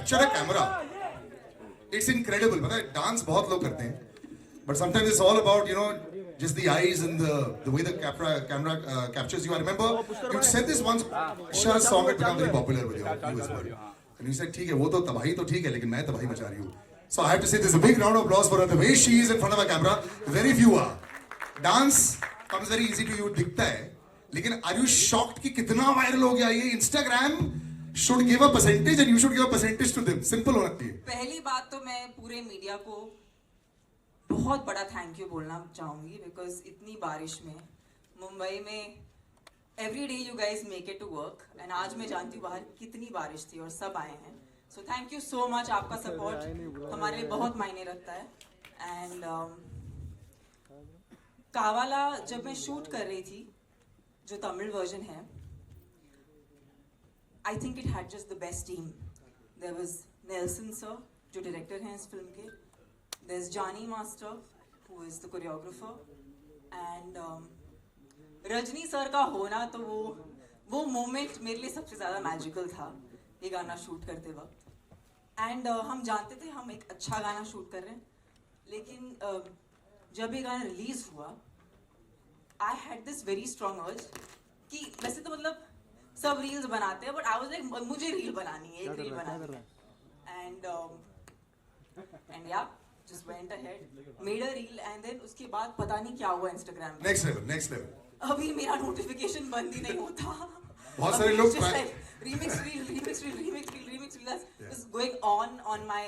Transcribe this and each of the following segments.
capture a camera, it's incredible. पता है dance बहुत लोग करते हैं, but sometimes it's all about just the eyes and the way the camera captures you. I remember you said this once. Shah's song had become very popular with you as well, and you said ठीक है वो तो तबाही तो ठीक है लेकिन मैं तबाही मचा रही हूँ. So I have to say this is a big round of applause for her. The way she is in front of a camera, very few are. Dance comes very easy to you दिखता है, लेकिन are you shocked कि कितना viral हो गया ये? Instagram should give a percentage and you should give a percentage to them. Simple होना चाहिए. पहली बात तो मैं पूरे मीडिया को बहुत बड़ा थैंक यू बोलना चाहूंगी, बिकॉज इतनी बारिश में मुंबई में every day you guys make it to work, and आज मैं जानती हूँ बाहर कितनी बारिश थी और सब आए हैं. So thank you so much. आपका सपोर्ट हमारे लिए बहुत मायने रखता है. एंड कावाला जब मैं शूट कर रही थी, जो तमिल वर्जन है, I think it had just the best team. There was Nelson sir जो डायरेक्टर हैं इस फिल्म के, there's Johnny Master who is the choreographer, and Rajni sir का होना तो वो मोमेंट मेरे लिए सबसे ज़्यादा मैजिकल था ये गाना शूट करते वक्त. एंड हम जानते थे हम एक अच्छा गाना शूट कर रहे हैं, लेकिन जब ये गाना रिलीज हुआ I had this very strong अर्ज कि वैसे तो मतलब सब रील्स बनाते हैं, बट आई वाज लाइक मुझे रील बनानी है, एक रील बनानी है. एंड या just went ahead, made a reel, and then उसके बाद पता नहीं क्या हुआ Instagram में. Next level. अभी मेरा notification बंद ही नहीं होता. बहुत सारे लोग remix reel that's going on my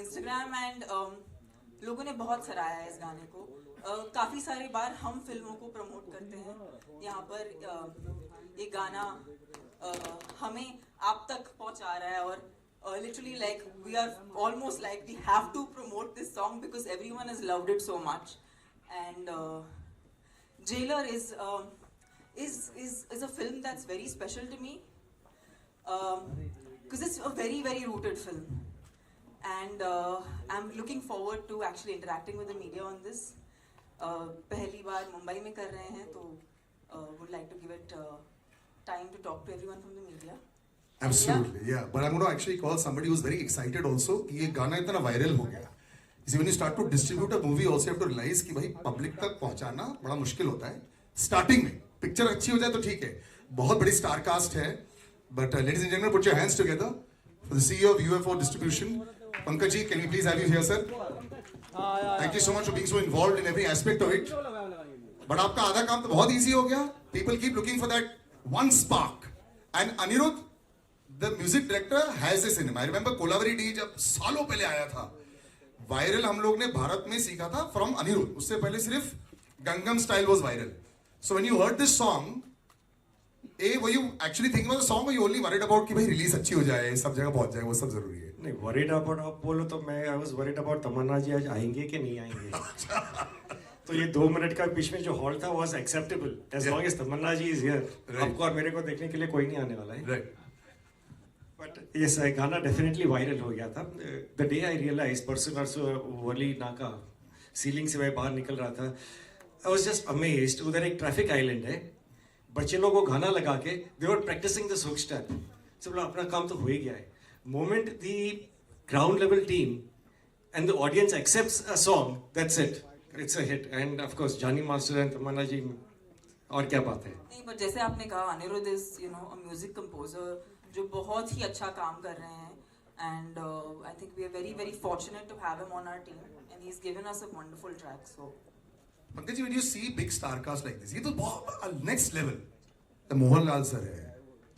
Instagram, and लोगों ने बहुत सराहा है इस गाने को. काफी सारी बार हम फिल्मों को प्रमोट करते हैं यहाँ पर. ये गाना हमें आप तक पहुँचा रहा है, और literally like we are almost like we have to promote this song because everyone has loved it so much. And Jailer is a film that's very special to me because it's a very very rooted film, and I'm looking forward to actually interacting with the media on this. पहली बार मुंबई में कर रहे हैं तो would like to give it time to talk to everyone from the media. Absolutely, yeah. But I'm going to actually call somebody who's very excited also कि ये गाना इतना वायरल हो गया. See, when you start to distribute a movie, also you have to realize कि भाई public तक पहुंचाना बड़ा मुश्किल होता है. स्टार्टिंग में पिक्चर अच्छी हो जाए तो ठीक है, बहुत बड़ी स्टार कास्ट है. But ladies and gentlemen, put your hands together for the CEO of UFO Distribution, Pankaj ji. Can we please have you here, sir? Thank you so much for being so involved in every aspect of it. But आपका आधा काम तो बहुत easy हो गया. People keep looking for that one spark. And Anirudh, the music director, has a cinema. I remember Kolaveri D जब सालों पहले आया था, वायरल हम लोग ने भारत में सीखा था from अनिरुद्ध. उससे पहले सिर्फ Gangnam style was viral. So when you heard this song, were you actually thinking about the song, or you only worried about कि भाई रिलीज अच्छी हो जाए, सब जगह पहुंच जाए, वो सब जरूरी है? नहीं, worried about आप बोलो तो मैं I was worried about तमन्ना जी आज आएंगे कि नहीं आएंगे. तो ये 2 मिनट का बीच में जो हॉल था was acceptable as long as Tamannaah ji is here. आपको और मेरे को देखने के लिए कोई नहीं आने वाला है. But yes, गाना definitely viral हो गया था. The day I realized परसों वली नाका सीलिंग से मैं बाहर निकल रहा था, I was just amazed. उधर एक ट्रैफिक आइलैंड है, बच्चे लोगों को गाना लगा के they were practicing the hook step. सब लोग अपना काम तो हो ही गया है. Moment the ground level team and the audience accepts a song, that's it. It's a hit. And of course Johnny Master and तमन्ना जी, और क्या बात है. नहीं, but जैसे आपने कहा Anirudh is a music composer जो बहुत ही अच्छा काम कर रहे हैं, and I think we are very very fortunate to have him on our team, and he's given us a wonderful track. So Pankaj ji, when you see big star cast like this, ये तो बहुत next level. The Mohanlal sir है,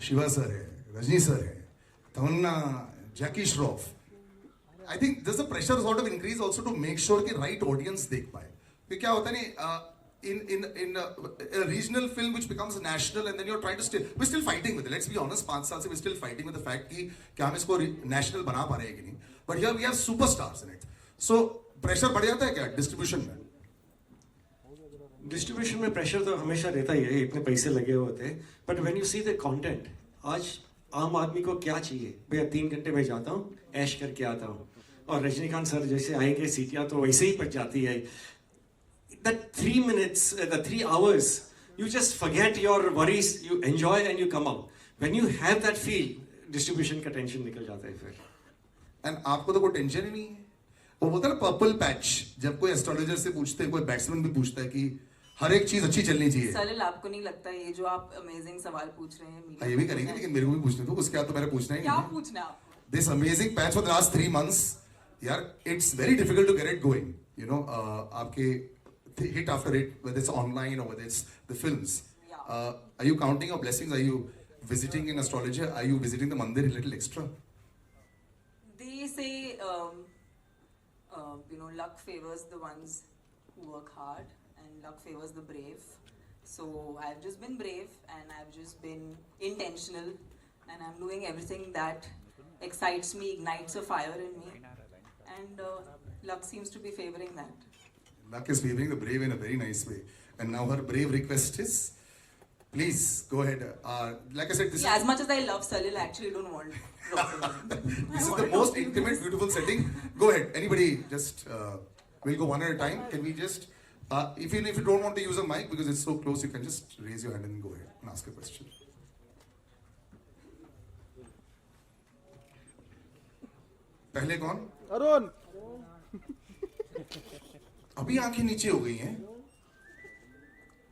Shiva sir है, Rajni sir है, तमन्ना, जैकी Shroff. I think there's a pressure sort of increase also to make sure कि right audience देख पाए. फिर क्या होता है नहीं, in a regional film which becomes national, and then you're trying to we're still fighting with it. Let's be honest, 5 साल से we're still fighting with the fact कि क्या हम इसको national बना पा रहे हैं कि नहीं. But here we have superstars in it. So pressure बढ़ जाता है क्या distribution में? डिस्ट्रीब्यूशन में प्रेशर तो हमेशा रहता ही है, इतने पैसे लगे हुए होते हैं. But when you see the content, आज आम आदमी को क्या चाहिए? भैया 3 घंटे में जाता हूँ, ऐश करके आता हूँ, और रजनीकांत सर जैसे आएंगे सीटियाँ तो वैसे ही बच जाती है. That 3 minutes, the 3 hours, you just forget your worries, you enjoy and you come out. When you have that feel, distribution का टेंशन निकल जाता है फिर. एंड आपको तो कोई टेंशन ही नहीं है. वो बोलता है ना पर्पल पैच, जब कोई एस्ट्रोलॉजर से पूछते हैं, कोई बैट्समैन भी पूछता है कि हर एक चीज अच्छी चलनी चाहिए. सलिल, आपको नहीं लगता ये जो आप अमेजिंग सवाल पूछ रहे हैं हाँ, ये भी करेंगे, लेकिन मेरे को भी पूछने दो. उसके बाद तो मैंने पूछना ही क्या नहीं है. पूछना है आपको? This amazing patch for the last 3 months, यार, it's very difficult to get it going. You know, आपके hit after hit, whether it's online or whether it's the films. Yeah. Are you counting your blessings? Are you visiting an astrologer? Are you visiting the mandir a little extra? They say, luck favors the ones who work hard, and luck favors the brave. So I've just been brave, and I've just been intentional, and I'm doing everything that excites me, ignites a fire in me, and luck seems to be favoring that. Luck is favoring the brave in a very nice way. And now her brave request is, please go ahead. Like I said, this Yeah, as much as I love Salil, I actually don't want Dr. Mohan. this is the most intimate, beautiful setting. Go ahead. Anybody, just we'll go one at a time. Can we just, if you don't want to use a mic because it's so close, you can just raise your hand and go ahead and ask a question. पहले कौन? अरुण. अभी आंखें नीचे हो गई हैं.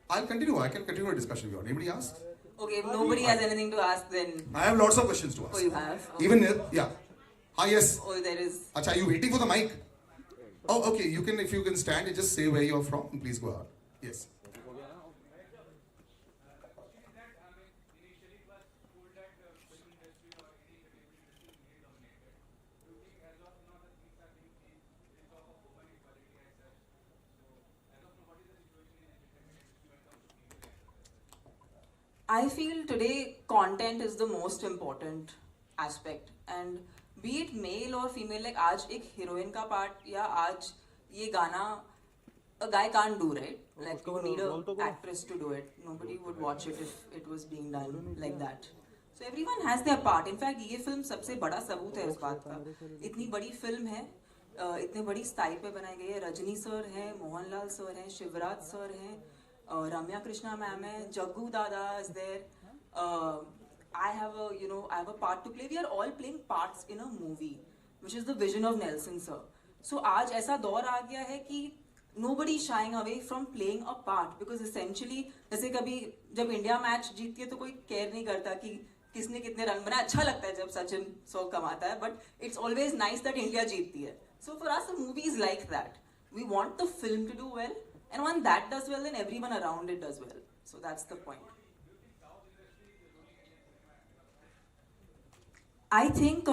I'll continue. I can continue a discussion if you want. Anybody ask? Okay, if nobody has anything to ask, then I have lots of questions to oh, ask. you have. Okay. Even yeah. Ah yes. Oh, there is. Acha, are you waiting for the mic? Oh, okay. You can, if you can stand and just say where you're from. Please go ahead. Yes. I feel today content is the most important aspect, and be it male or female, like आज एक heroine का part या आज ये गाना a guy can't do, right? Like you need a actress to do it. Nobody would watch it if it was being done like that. So everyone has their part. In fact, ये film सबसे बड़ा सबूत है उस बात का. इतनी बड़ी फिल्म है, इतने बड़ी स्टाइल पे बनाई गई है. रजनी सर हैं, मोहनलाल सर हैं, शिवराज सर हैं, Ramya Krishna ma'am hai, Jaggu Dada is there. I have a part to play. We are all playing parts in a movie, which is the vision of Nelson sir. So आज ऐसा दौर आ गया है कि nobody shying away from playing a part, because essentially जैसे कभी जब India match जीतती है तो कोई केयर नहीं करता कि किसने कितने रन बनाए. अच्छा लगता है जब सचिन 100 कमाता है, but it's always nice that India जीतती है. So for us the movie is like that. We want the film to do well. And when that does well, then everyone around it does well. So that's the point. I think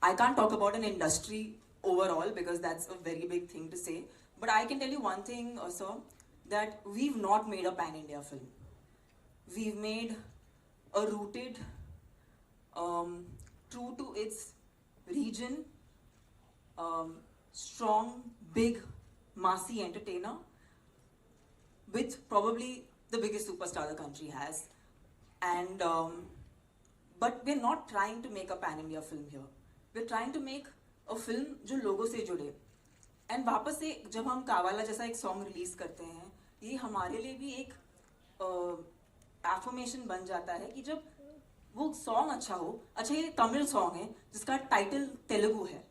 I can't talk about an industry overall because that's a very big thing to say. But I can tell you one thing, sir, that we've not made a pan-India film. We've made a rooted, true to its region, strong, big, massy entertainer with probably the biggest superstar the country has. And but we're not trying to make a pan-India film here. We're trying to make a film जो लोगों से जुड़े. And वापस से जब हम कावाला जैसा एक सॉन्ग रिलीज करते हैं, ये हमारे लिए भी एक एफर्मेशन बन जाता है कि जब वो सॉन्ग अच्छा हो. अच्छा, ये तमिल सॉन्ग है जिसका टाइटल तेलुगु है,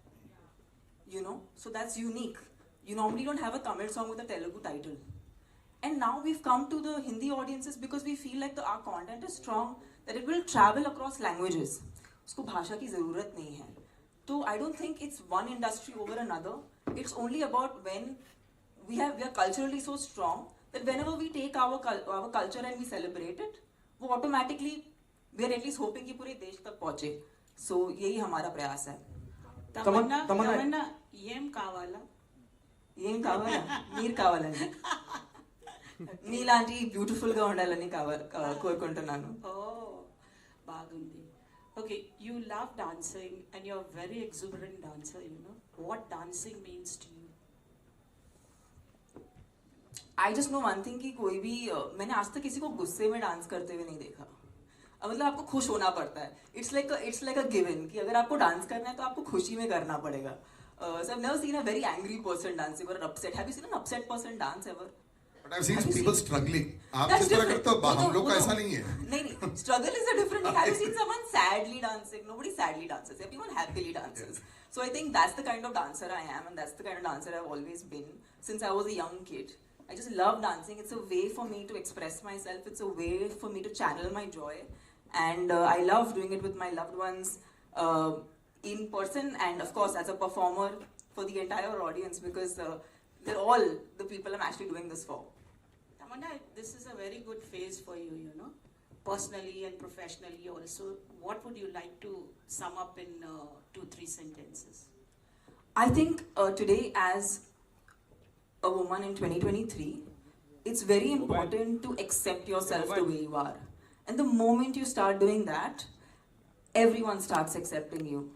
you know, so that's unique. You normally don't have a Tamil song with a Telugu title. And now we've come to the Hindi audiences because we feel like our content is strong, that it will travel across languages. उसको भाषा की ज़रूरत नहीं है. So I don't think it's one industry over another. It's only about when we are culturally so strong that whenever we take our culture and we celebrate it, वो automatically we are at least hoping कि पूरे देश तक पहुँचे. So यही हमारा प्रयास है. తమన్నా ఏం కావాలా? ఏం కావాలా? మీరు కావాలండి. మీలాంటి బ్యూటిఫుల్ గా ఉండాలని కోరుకుంటున్నాను. ఓ, బాగుంది. Okay, you love dancing and you're a very exuberant dancer, you know. What dancing means to you? I just know one thing कि कोई भी मैंने आज तक किसी को गुस्से में डांस करते हुए नहीं देखा. मतलब आपको खुश होना पड़ता है. It's like a given कि अगर आपको डांस करना है तो आपको खुशी में करना पड़ेगा. So I've never seen a very angry person dancing or an upset. Have you seen an upset person dance ever? But I've seen Have you people seen- struggling. आप That's जिस तरह different. करते हो, वो तो- हम लोग वो का तो- ऐसा नहीं है. नहीं, struggle is a different thing. Have you seen someone sadly dancing? Nobody sadly dances. Everyone happily dances. So I think that's the kind of dancer I am, and that's the kind of dancer I've always been since I was a young kid. I just love dancing. It's a way for me to express myself. It's a way for me to channel my joy, and I love doing it with my loved ones in person, and of course as a performer for the entire audience because they're all the people I'm actually doing this for. Tamanna, this is a very good phase for you, you know, personally and professionally also. What would you like to sum up in 2-3 sentences? I think today, as a woman in 2023, it's very important to accept yourself the way you are. And the moment you start doing that, everyone starts accepting you.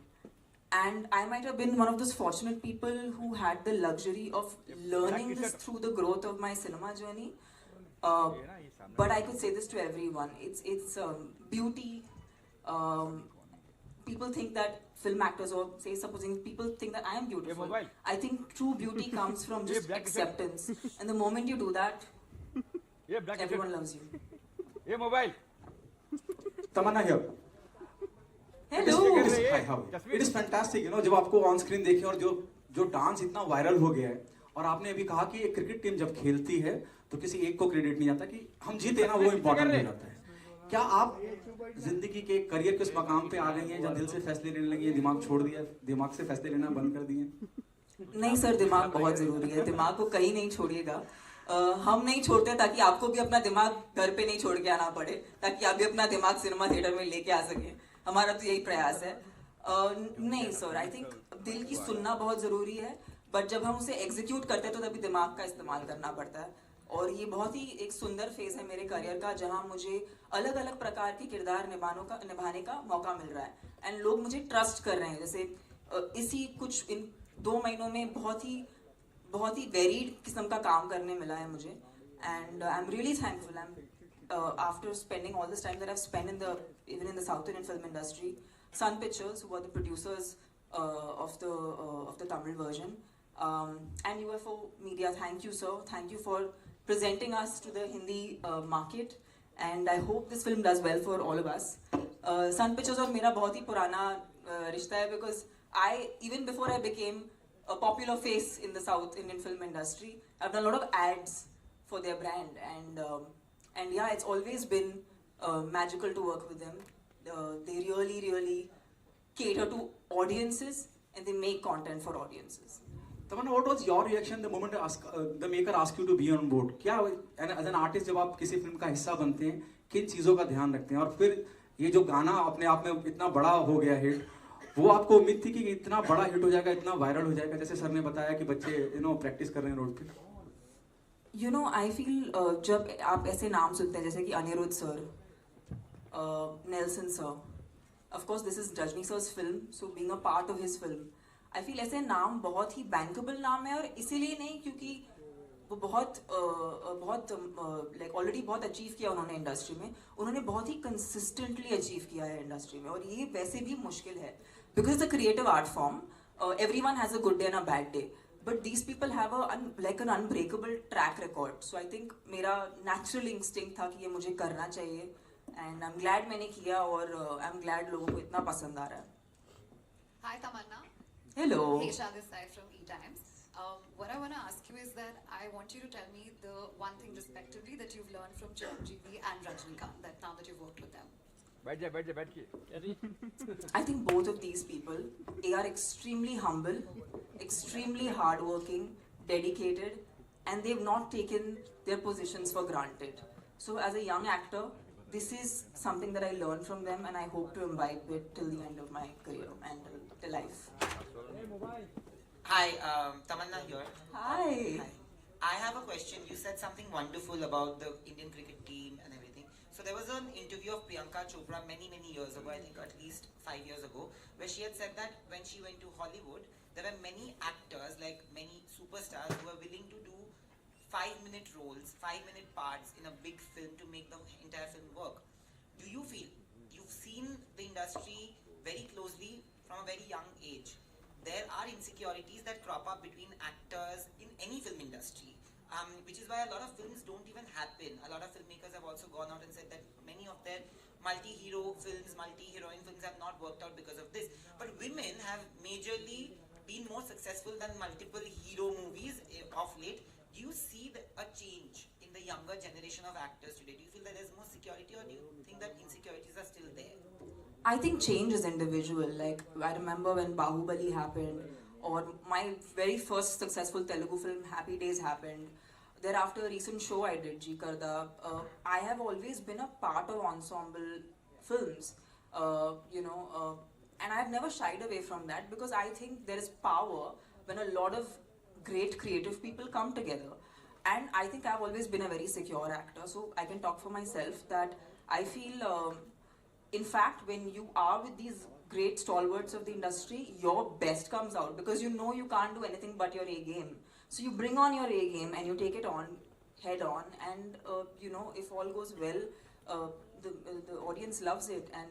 And I might have been one of those fortunate people who had the luxury of learning this through the growth of my cinema journey. But I could say this to everyone: it's beauty. People think that film actors, or say supposing people think that I am beautiful. I think true beauty comes from just acceptance. And the moment you do that, everyone loves you. ये mobile Tamanna here. Hello. Hi, how? It is fantastic, you know, जब आपको on screen देखें और जो dance इतना viral हो गया है, और आपने अभी कहा कि एक क्रिकेट टीम जब खेलती है तो किसी एक को क्रेडिट नहीं जाता कि हम जीते ना, वो इम्पोर्टेंट हो जाता है. क्या आप जिंदगी के करियर के उस मकाम पे आ गई हैं जब दिल से फैसले लेने लगी हैं, दिमाग छोड़ दिया, दिमाग से फैसले लेना बंद कर दिए? नहीं सर, दिमाग बहुत जरूरी है. दिमाग को कहीं नहीं छोड़िएगा. हम नहीं छोड़ते ताकि आपको भी अपना दिमाग घर पे नहीं छोड़ के आना पड़े, ताकि आप भी अपना दिमाग सिनेमा थिएटर में लेके आ सकें. हमारा तो यही प्रयास है. नहीं सर, आई थिंक दिल की सुनना बहुत जरूरी है, बट जब हम उसे एग्जीक्यूट करते हैं तो तभी दिमाग का इस्तेमाल करना पड़ता है. और ये बहुत ही एक सुंदर फेज है मेरे करियर का, जहाँ मुझे अलग अलग प्रकार के किरदार निभाने का मौका मिल रहा है. एंड लोग मुझे ट्रस्ट कर रहे हैं. जैसे इसी कुछ इन 2 महीनों में बहुत ही वेरीड किस्म का काम करने मिला है मुझे. And I am really thankful. After spending all this time that I've spent even in the South Indian film industry, Sun Pictures, who are the producers of the Tamil version, and UFO Media, thank you sir, thank you for presenting us to the Hindi market, and I hope this film does well for all of us. Sun Pictures और मेरा बहुत ही पुराना रिश्ता है, because even before I became a popular face in the South Indian film industry, I've done a lot of ads for their brand, and yeah, it's always been magical to work with them. They really cater to audiences, and they make content for audiences. Tamanna, what was your reaction the moment the maker asked you to be on board? क्या as an artist जब आप किसी film का हिस्सा बनते हैं, किन चीज़ों का ध्यान रखते हैं? और फिर ये जो गाना अपने आप में इतना बड़ा हो गया हिट, वो आपको उम्मीद थी कि इतना बड़ा हिट हो जाएगा, इतना वायरल हो जाएगा, जैसे सर ने बताया कि बच्चे प्रैक्टिस कर रहे हैं रोड पे? You know, I feel जब आप ऐसे नाम सुनते हैं जैसे कि Anirudh sir, Nelson sir, of course this is Rajni sir's film, so being a part of his film, I feel ऐसे नाम बहुत ही bankable नाम है. और इसीलिए नहीं क्योंकि वो बहुत like already बहुत अचीव किया उन्होंने इंडस्ट्री में. उन्होंने बहुत ही consistently अचीव किया है इंडस्ट्री में, और ये वैसे भी मुश्किल है because it's a creative art form. Everyone has a good day and a bad day. But these people have like an unbreakable track record. So I think मेरा natural instinct था कि ये मुझे करना चाहिए, and I'm glad मैंने किया, और I'm glad लोगों को इतना पसंद आ रहा है. Hi Tamanna. Hello. Heisha this side from E-Times. What I want to ask you is that I want you to tell me the one thing respectively that you've learned from Chiranjeevi and Rajnikant, that now that you've worked with them. बैठ जा बैठ के I think both of these people, they are extremely humble, extremely hardworking, dedicated, and they've not taken their positions for granted. So as a young actor, this is something that I learned from them, and I hope to imbibe it till the end of my career and till life. Hi, Tamanna here. Hi. Hi. I have a question. You said something wonderful about the Indian cricket team and everything. So there was an interview of Priyanka Chopra many years ago, I think at least 5 years ago, where she had said that when she went to Hollywood, there were many actors, like many superstars, who were willing to do 5-minute roles, 5-minute parts in a big film to make the entire film work. Do you feel, you've seen the industry very closely from a very young age, there are insecurities that crop up between actors in any film industry. which is why a lot of films don't even happen. A lot of filmmakers have also gone out and said that many of their multi-hero films, multi-heroine films have not worked out because of this. But women have majorly been more successful than multiple hero movies of late. Do you see a change in the younger generation of actors today? Do you feel that there's more security, or do you think that insecurities are still there? I think change is individual. Like, I remember when Bahubali happened, or my very first successful Telugu film, Happy Days, happened. Thereafter, a recent show I did, Ji Karda, I have always been a part of ensemble films, and I've never shied away from that, because I think there is power when a lot of great creative people come together. And I think I've always been a very secure actor, so I can talk for myself that I feel, in fact, when you are with these great stalwarts of the industry, your best comes out, because you know you can't do anything but your A game. So you bring on your A game and you take it on, head on, and if all goes well, the audience loves it, and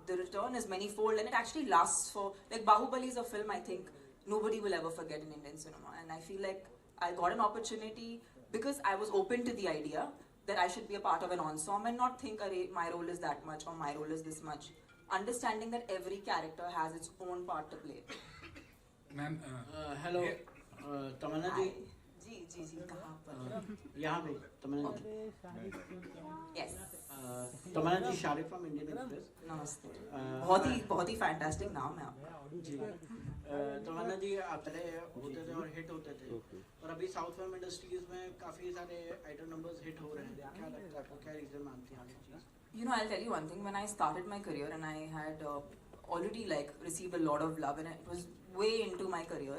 the return is manifold, and it actually lasts for, like, Bahubali is a film I think nobody will ever forget in Indian cinema, and I feel like I got an opportunity because I was open to the idea that I should be a part of an ensemble and not think, my role is that much or my role is this much. Understanding that every character has its own part to play. Ma'am hello Tamanna ji जी कहाँ पर? यहाँ पे Tamanna ji Yes. Tamanna ji Shariq from Indian Express नमस्ते. बहुत ही fantastic नाम है आपका. जी तमन्ना जी आप पहले होते थे और हिट होते थे, और अभी साउथ फिल्म इंडस्ट्रीज में काफ़ी सारे आइटम नंबर्स हिट हो रहे हैं. क्या लगता है आपको, क्या रीज़न मानती हैं आप ये चीज़? I'll tell you one thing. When I started my career and I had already received a lot of love and it was way into my career,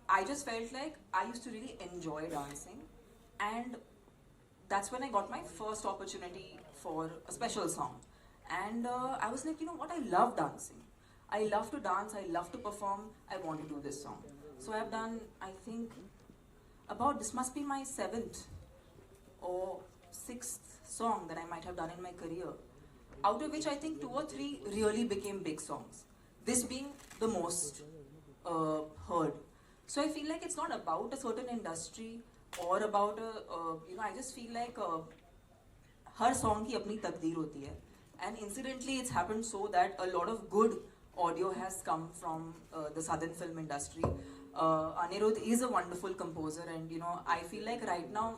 I just felt like I used to really enjoy dancing, and that's when I got my first opportunity for a special song. And I was like, you know what, I love dancing. I love to dance, I love to perform, I want to do this song. So I've done, I think, this must be my 7th or 6th song that I might have done in my career, out of which I think 2 or 3 really became big songs, this being the most heard. So I feel like it's not about a certain industry or about I just feel like har song ki apni takdeer hoti hai, and incidentally it's happened so that a lot of good audio has come from the southern film industry. Anirudh is a wonderful composer, and I feel like right now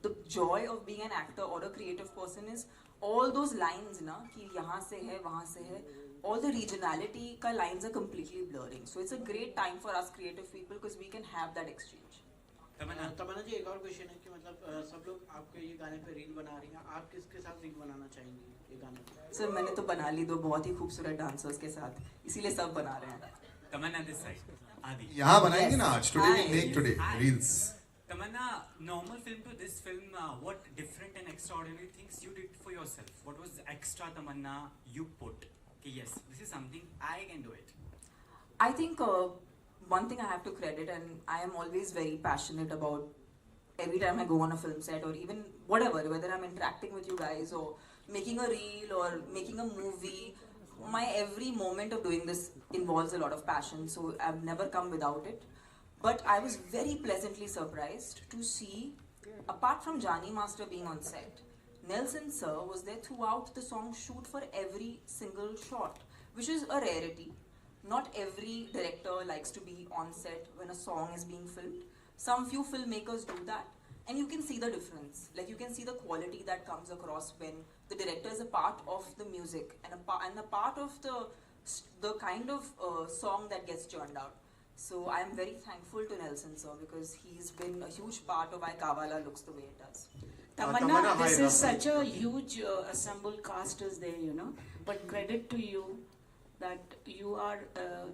the joy of being an actor or a creative person is all those lines ki yahan se hai, wahan se hai, all the regionality ka lines are completely blurring. So it's a great time for us creative people because we can have that exchange. तमन्ना जी एक और question है कि मतलब सब लोग आपके ये गाने पे रील बना रही हैं, आप किसके साथ रील बनाना चाहेंगी ये गाने पे? सर मैंने तो बना ली 2 बहुत ही खूबसूरत डांसर्स के साथ, इसीलिए सब बना रहे हैं. तमन्ना दिस साइड आदि यहाँ बनाएंगे ना आज. Today we make today reels. Tamannaah, normal film to this film, what different and extraordinary things you did for yourself? What was extra Tamanna you put? Okay, yes, this is something I can do it. I think one thing I have to credit, and I am always very passionate about every time I go on a film set or even whatever, whether I'm interacting with you guys or making a reel or making a movie, my every moment of doing this involves a lot of passion, so I've never come without it. But I was very pleasantly surprised to see, apart from Jani Master being on set, Nelson Sir was there throughout the song shoot for every single shot, which is a rarity. Not every director likes to be on set when a song is being filmed. Some few filmmakers do that, and you can see the difference. Like, you can see the quality that comes across when the director is a part of the music and a part of the kind of song that gets churned out. So I am very thankful to Nelson Sir because he's been a huge part of why Kavala looks the way it does. Tamanna, this is such a huge assembled cast is there, but credit to you that you are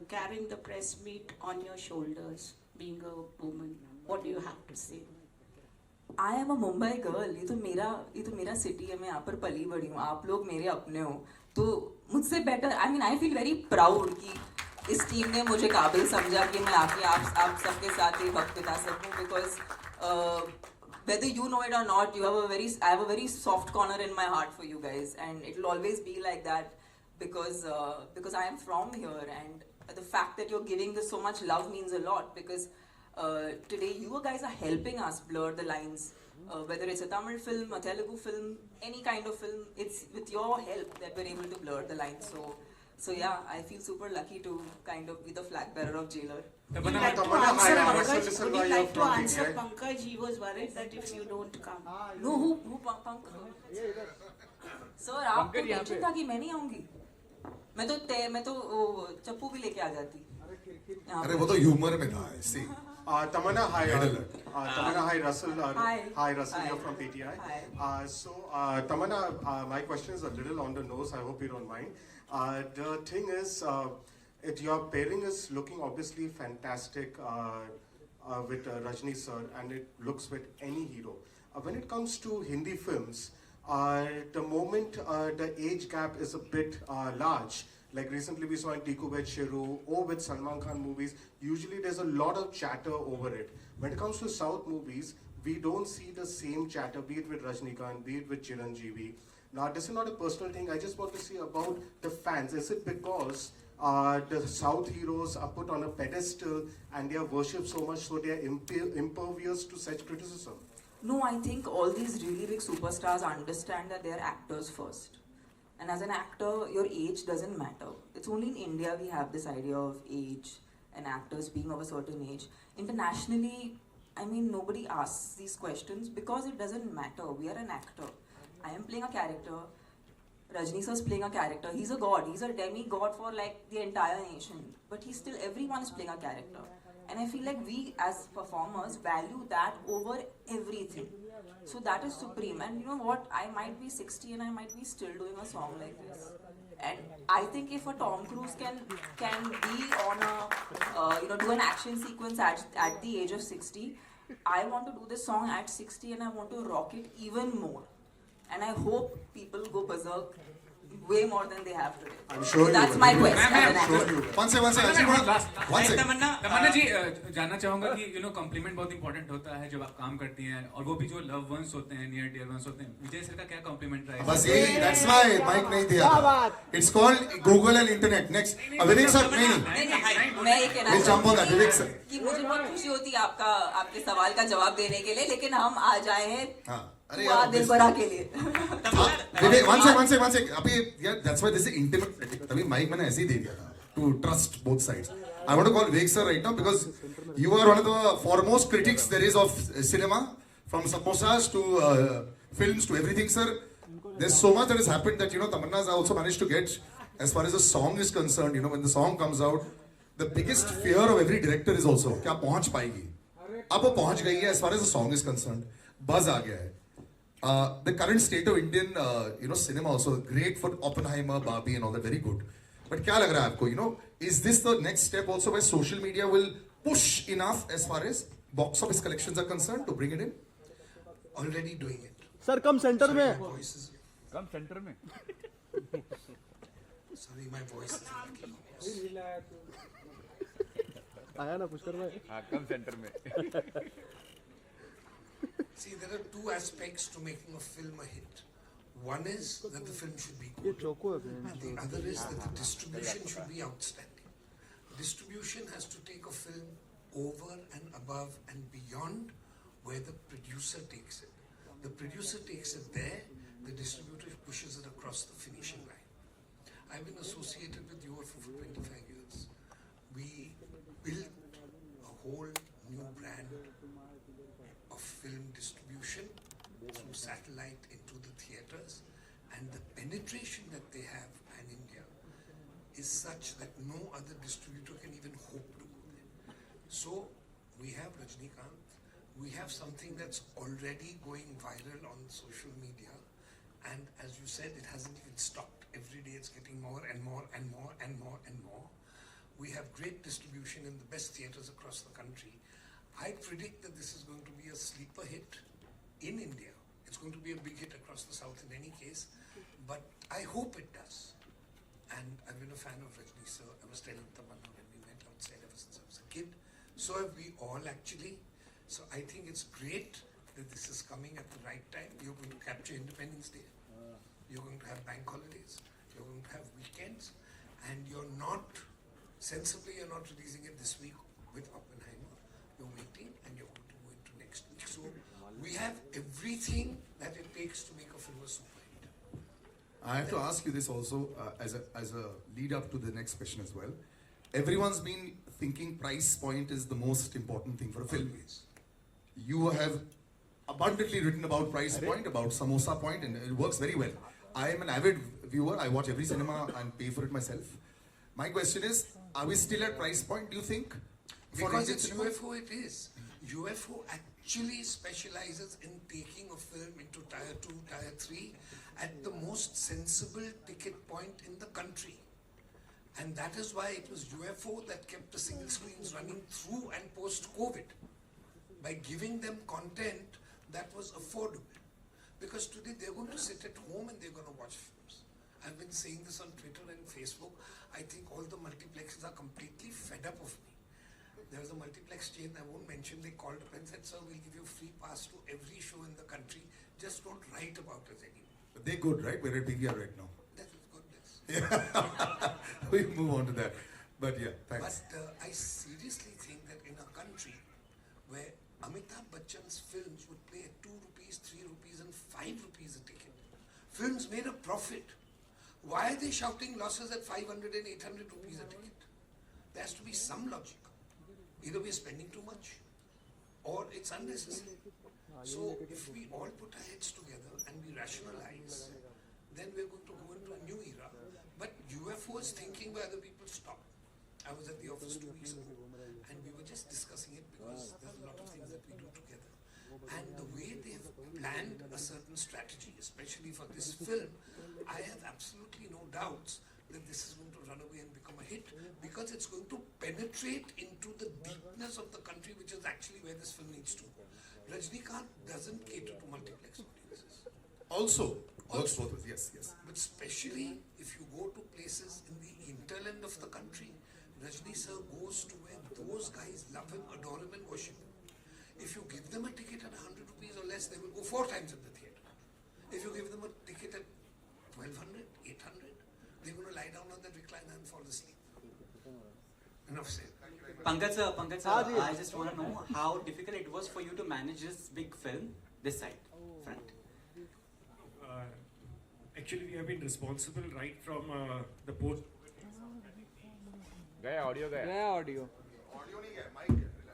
carrying the press meet on your shoulders, being a woman. What do you have to say? I am a Mumbai girl. ये तो मेरा city है. मैं यहाँ पर पली बड़ी हूँ. आप लोग मेरे अपने हो. तो मुझसे better. I mean, I feel very proud कि इस टीम ने मुझे काबिल समझा कि मैं आके आप सबके साथ ये वक्त बिता सकूँ, because whether you know it or not, I have a very soft corner in my heart for you guys, and it will always be like that because I am from here, and the fact that you're giving this so much love means a lot, because today you guys are helping us blur the lines. Whether it's a Tamil film, a Telugu film, any kind of film, it's with your help that we're able to blur the lines. So yeah, I feel super lucky to kind of be the flag bearer of Jailer. Would you like to answer Pankaj? Would you like to answer Pankaj? He was worried that if you don't come. No, who Pankaj? Sir, आपको tension था कि मैं नहीं आऊंगी. मैं तो चप्पू भी लेके आ जाती. अरे वो तो ह्यूमर में था. See. Tamanna, hi. Tamanna, hi, Russell. Hi. Russell. Hi. You're from PTI. Hi. Tamanna, my question is a little on the nose. I hope you don't mind. The thing is, your pairing is looking obviously fantastic with Rajni sir, and it looks with any hero. When it comes to Hindi films, the moment the age gap is a bit large, like recently we saw in Tiku with Shiru or with Salman Khan movies, usually there's a lot of chatter over it. When it comes to South movies, we don't see the same chatter, be it with Rajnikant, be it with Chiranjeevi. Now, this is not a personal thing. I just want to see about the fans. Is it because the South heroes are put on a pedestal and they are worshipped so much so they are impervious to such criticism? No, I think all these really big superstars understand that they're actors first. And as an actor, your age doesn't matter. It's only in India we have this idea of age and actors being of a certain age. Internationally, I mean, nobody asks these questions because it doesn't matter. We are an actor. I am playing a character. Rajni sir is playing a character. He's a god. He's a demigod for like the entire nation. But everyone is playing a character. And I feel like we as performers value that over everything. So that is supreme. And you know what? I might be 60 and I might be still doing a song like this. And I think if a Tom Cruise can be on a, do an action sequence at the age of 60, I want to do this song at 60 and I want to rock it even more. And I hope people go berserk way more than they have today. I'm sure so that's my quest. One second. One second. तमन्ना जी जानना चाहूंगा कि complement बहुत important होता है जब आप काम करती हैं और वो भी जो लव वंस होते हैं नियर डियर वंस होते हैं विजय सर का क्या कॉम्प्लीमेंट रहेगा बस यही that's why माइक नहीं दिया. It's called Google and Internet. Next. Vivek sir नहीं. मैं ये कहना jump on that, Vivek sir. कि मुझे बहुत खुशी होती है आपके सवाल का जवाब देने के लिए लेकिन हम आ जाए हैं अरे यार दिल भरा के लिए. विवेक one second. अभी यार that's why this is intimate. तभी माइक मैंने ऐसे ही दे दिया था to trust both sides. I want to call Vivek sir right now because you are one of the foremost critics there is of cinema, from samosas to films to everything, sir. There's so much that has happened that Tamanna has also managed to get, as far as the song is concerned. When the song comes out, the biggest fear of every director is also क्या पहुंच पाएगी. अब वो पहुंच गई है as far as the song is concerned. Buzz आ गया है. The current state of Indian cinema also great for Oppenheimer, Barbie and all that, very good. But क्या लग रहा है आपको? Is this the next step also where social media will push enough as far as box office collections are concerned to bring it in? Already doing it. Sir, come center में. Come center में. Sorry, my voice is a little. आया ना पुष्कर भाई. हाँ, come center में. See, there are two aspects to making a film a hit. One is that the film should be good, and the other is that the distribution should be outstanding. Distribution has to take a film over and above and beyond where the producer takes it. The producer takes it there, the distributor pushes it across the finishing line. I've been associated with UFO for 25 years. We built a whole new brand of film distribution through satellite into the theatres, and the penetration that they have in India is such that no other distributor can even hope to go there. So we have Rajnikant, we have something that's already going viral on social media, and as you said, it hasn't even stopped. Every day it's getting more and more and more and more and more. We have great distribution in the best theatres across the country. I predict that this is going to be a sleeper hit in India. It's going to be a big hit across the South in any case, but I hope it does. And I've been a fan of Rajni sir. I was telling Tamanna when we met outside ever since I was a kid. So have we all actually. So I think it's great that this is coming at the right time. You're going to capture Independence Day. You're going to have bank holidays. You're going to have weekends. And you're not, sensibly you're not releasing it this week with Oppenheimer. you're waiting, and you're going to go into next week. So we have everything that it takes to make a film a super hit. I have to ask you this also as a lead up to the next question as well. Everyone's been thinking price point is the most important thing for a film. You have abundantly written about price point, about samosa point, and it works very well. I am an avid viewer. I watch every cinema and pay for it myself. My question is, are we still at price point, do you think? for Because Indian it's cinema? UFO, it is. UFO actually specializes in taking a film into tier 2, tier 3 at the most sensible ticket point in the country. And that is why it was UFO that kept the single screens running through and post-COVID, by giving them content that was affordable. Because today they're going to sit at home and they're going to watch films. I've been saying this on Twitter and Facebook. I think all the multiplexes are completely fed up of me. There was a multiplex chain I won't mention. They called up and said, "Sir, we'll give you free pass to every show in the country. Just don't write about us anymore." But they're good, right? We're at PVR right now. That is goodness. Yeah. We'll move on to that. But yeah, thanks. But I seriously think that in a country where Amitabh Bachchan's films would play at 2 rupees, 3 rupees and 5 rupees a ticket, films made a profit. Why are they shouting losses at 500 and 800 rupees a ticket? There has to be some logic. Either we're spending too much or it's unnecessary. So if we all put our heads together and we rationalize, then we're going to go into a new era. But UFO is thinking where other people stop. I was at the office 2 weeks ago and we were just discussing it because there's a lot of things that we do together. And the way they've planned a certain strategy, especially for this film, I have absolutely no doubts that this is going to run away and become a hit, because it's going to penetrate into the deepness of the country, which is actually where this film needs to go. Rajnikant doesn't cater to multiplex audiences. Also, works both ways. Yes, yes. But especially if you go to places in the hinterland of the country, Rajni sir goes to where those guys love him, adore him and worship him. If you give them a ticket at 100 rupees or less, they will go 4 times in the theatre. If you give them a ticket at 1200, 800, they're going to lie down on that recliner and fall asleep. Enough said. Pankaj sir, I just want to know how difficult it was for you to manage this big film, this side, front. Actually, we have been responsible right from the post. गया audio गया audio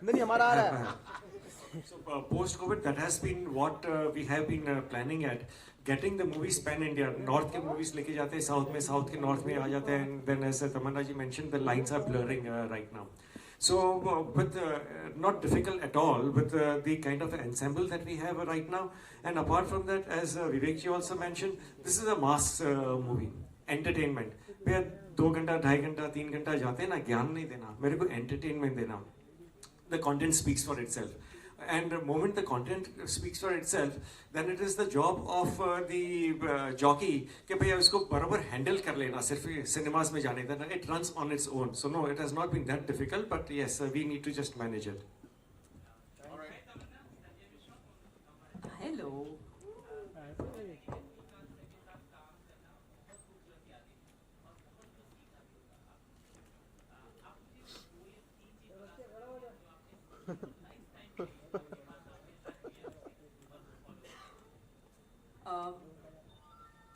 नहीं हमारा आ रहा है. So post-COVID, that has been what we have been planning at. Getting the movies pan-India. North के movies लेके जाते हैं South में, South के North में आ जाते हैं. And then as Tamanna ji mentioned, the lines are blurring right now. So with not difficult at all with the kind of ensemble that we have right now. And apart from that, as Vivek ji also mentioned, this is a mass movie, entertainment. where 2 घंटा, 2.5 घंटा, 3 घंटा जाते हैं ना, ज्ञान नहीं देना, मेरे को entertainment देना. The content speaks for itself. And the moment the content speaks for itself, then it is the job of the jockey कि भैया उसको बराबर handle कर लेना, सिर्फ cinemas में जाने देना. It runs on its own. So no, it has not been that difficult, but yes, we need to just manage it. Hello.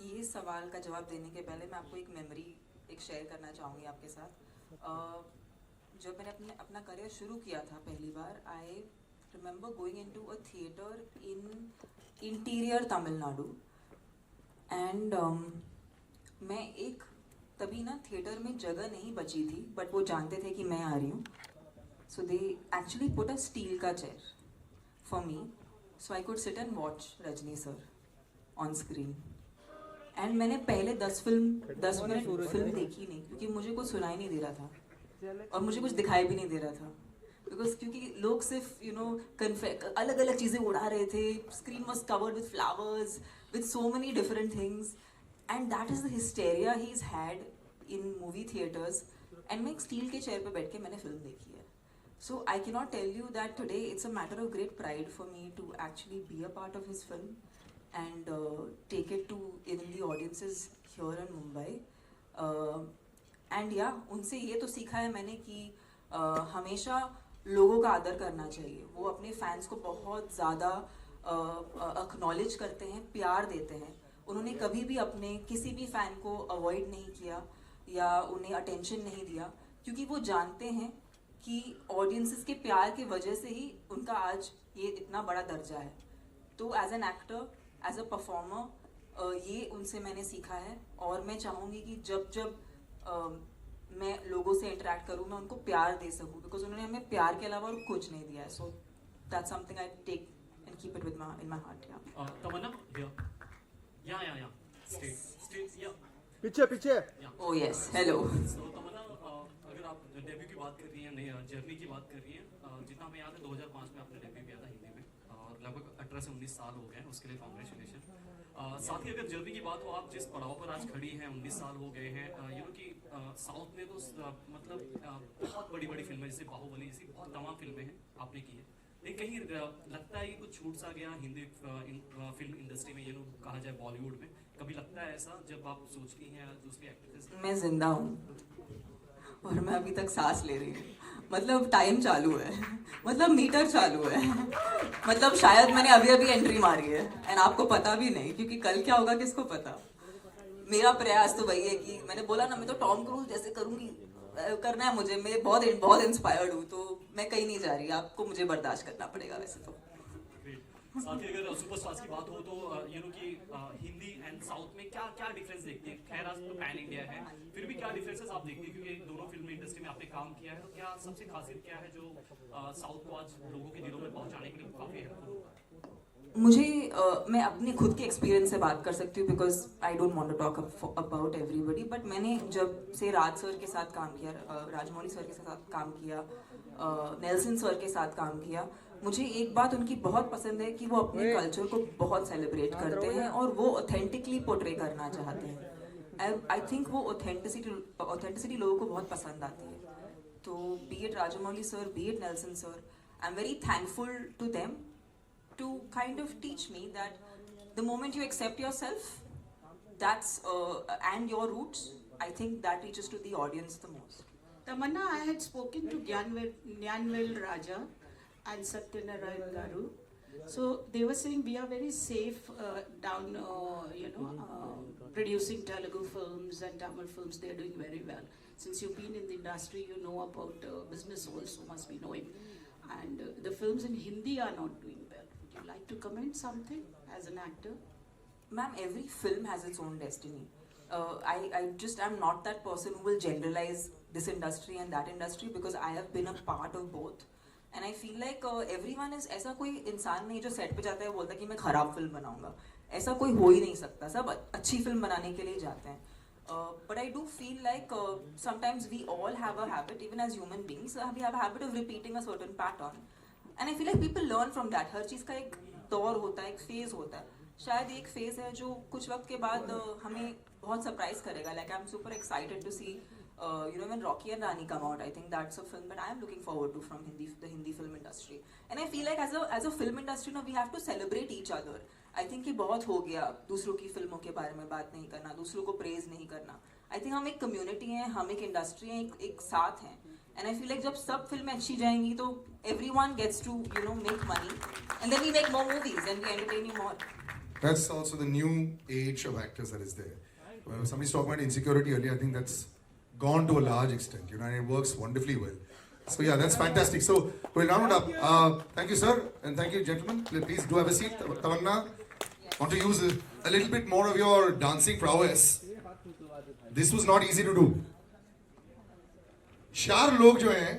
ये सवाल का जवाब देने के पहले मैं आपको एक मेमोरी शेयर करना चाहूँगी आपके साथ. जब मैंने अपना करियर शुरू किया था पहली बार, I remember going into a theatre in interior Tamil Nadu and मैं एक तभी ना थिएटर में जगह नहीं बची थी, बट वो जानते थे कि मैं आ रही हूँ. So they actually put a steel का chair for me so I could sit and watch Rajni sir on screen. And मैंने पहले 10 मिनट फिल्म देखी नहीं, क्योंकि मुझे कुछ सुनाई नहीं दे रहा था और मुझे कुछ दिखाई भी नहीं दे रहा था. क्योंकि लोग सिर्फ अलग अलग चीज़ें उड़ा रहे थे. Screen was covered with flowers with so many different things and that is the hysteria he is had in movie theatres. And मैं एक स्टील के चेयर पर बैठ के मैंने फिल्म देखी है. So I can not tell you that today it's a matter of great pride for me to actually be a part of his film and take it to even the audiences here in Mumbai. And yeah, उनसे ये तो सीखा है मैंने कि हमेशा लोगों का आदर करना चाहिए. वो अपने फैंस को बहुत ज़्यादा एक्नॉलेज करते हैं, प्यार देते हैं. उन्होंने कभी भी अपने किसी भी फैन को अवॉइड नहीं किया या उन्हें अटेंशन नहीं दिया, क्योंकि वो जानते हैं कि ऑडियंसेस के प्यार की वजह से ही उनका आज ये इतना बड़ा दर्जा है. तो as an actor, as a performer, ये उनसे मैंने सीखा है. और मैं चाहूँगी कि जब मैं लोगों से इंटरेक्ट करूँ, मैं उनको प्यार दे सकूँ, बिकॉज उन्होंने हमें प्यार के अलावा और कुछ नहीं दिया है. So that's something I take and keep it within my heart. Tamannaah, yeah. Straight, yeah. पीछे Oh yes, hello. So, Tamannaah, अगर आप डेब्यू की बात कर रही हैं, नई जर्नी की बात कर रही हैं, जितना मैं याद है 2005 में आपने डेब्यू किया था हिंदी में, और लगभग 18 से 19 साल हो गए हैं, उसके लिए कॉन्ग्रेचुलेशन. साथ ही अगर जर्नी की बात हो, आप जिस पड़ाव पर आज खड़ी हैं, 19 साल हो गए हैं, यू नो कि साउथ में तो मतलब बहुत बड़ी बड़ी फिल्में, जैसे बाहुबली जैसी बहुत तमाम फिल्में हैं आपने की है, लेकिन कहीं लगता है कि कुछ छूट सा गया हिंदी फिल्म इंडस्ट्री में, यू नो कहा जाए बॉलीवुड में, कभी लगता है ऐसा जब आप सोचती हैं दूसरी एक्ट्रेसेस? मैं जिंदा हूँ और मैं अभी तक सांस ले रही हूँ. मतलब टाइम चालू है, मतलब मीटर चालू है. मतलब शायद मैंने अभी एंट्री मारी है एंड आपको पता भी नहीं, क्योंकि कल क्या होगा किसको पता. मेरा प्रयास तो वही है कि मैंने बोला ना, मैं तो टॉम क्रूज जैसे करूँगी, करना है मुझे. मैं बहुत इंस्पायर्ड हूँ, तो मैं कहीं नहीं जा रही. आपको मुझे बर्दाश्त करना पड़ेगा वैसे तो. साथ ही अगर सुपरस्टार्स की बात हो तो यू नो कि हिंदी एंड साउथ में क्या डिफरेंस देखते हैं? खैर आज तो पैन इंडिया है, फिर भी क्या डिफरेंसेस आप देखते हैं, क्योंकि दोनों फिल्म इंडस्ट्री में आपने काम किया है, तो क्या सबसे खासियत क्या है जो साउथ को आज लोगों के दिलों में पहुंचाने के लिए काफी हेल्पफुल होगा? मुझे मैं अपने खुद के एक्सपीरियंस से बात कर सकती हूँ, because I don't want to talk about everybody. But मैंने जब से राज सर के साथ काम किया, राजमौली सर के साथ काम किया, नेल्सन सर के साथ काम किया, मुझे एक बात उनकी बहुत पसंद है कि वो अपने कल्चर को बहुत सेलिब्रेट करते हैं और वो ऑथेंटिकली पोर्ट्रे करना चाहते हैं. आई थिंक वो ऑथेंटिसिटी लोगों को बहुत पसंद आती है. तो be it Rajamouli sir, be it Nelson sir, I am very thankful to them to kind of teach me that the moment you accept yourself, that's and your roots, I think that reaches to the audience the most. Tamanna, I had spoken to Nyanvel Raja and Satyanarayan Garu. So they were saying we are very safe down, producing Telugu films and Tamil films. They are doing very well. Since you've been in the industry, you know about business also, must be knowing. And the films in Hindi are not doing well. Would you like to comment something as an actor? Ma'am, every film has its own destiny. I'm not that person who will generalize this industry and that industry, because I have been a part of both. And I feel like everyone is, ऐसा कोई इंसान नहीं जो set पे जाता है बोलता है कि मैं खराब फिल्म बनाऊंगा. ऐसा कोई हो ही नहीं सकता. सब अच्छी फिल्म बनाने के लिए जाते हैं. But I do feel like sometimes we all have a habit, even as human beings, we have a habit of repeating a certain pattern. And I feel like people learn from that. हर चीज़ का एक दौर होता है, एक phase होता है. शायद एक फेज है जो कुछ वक्त के बाद हमें बहुत सरप्राइज करेगा. Like I'm super excited to see, when Rocky and Rani come out. I think that's a film that I am looking forward to from the Hindi film industry. And I feel like as a film industry, we have to celebrate each other. I think कि बहुत हो गया दूसरों की फिल्मों के बारे में बात नहीं करना, दूसरों को प्रेज नहीं करना. I think हम एक कम्युनिटी हैं, हम एक इंडस्ट्री हैं, एक साथ हैं. And I feel like जब सब फिल्में अच्छी जाएंगी तो everyone gets to make money, and then we make more movies and we entertain you more. That's also the new age of actors that is there. Somebody's talking about insecurity earlier. I think that's gone to a large extent, and it works wonderfully well. So yeah, that's fantastic. So we'll round it up. Thank you, sir, and thank you, gentlemen. Please do have a seat. Tamanna, want to use a little bit more of your dancing prowess. This was not easy to do. 4 लोग जो हैं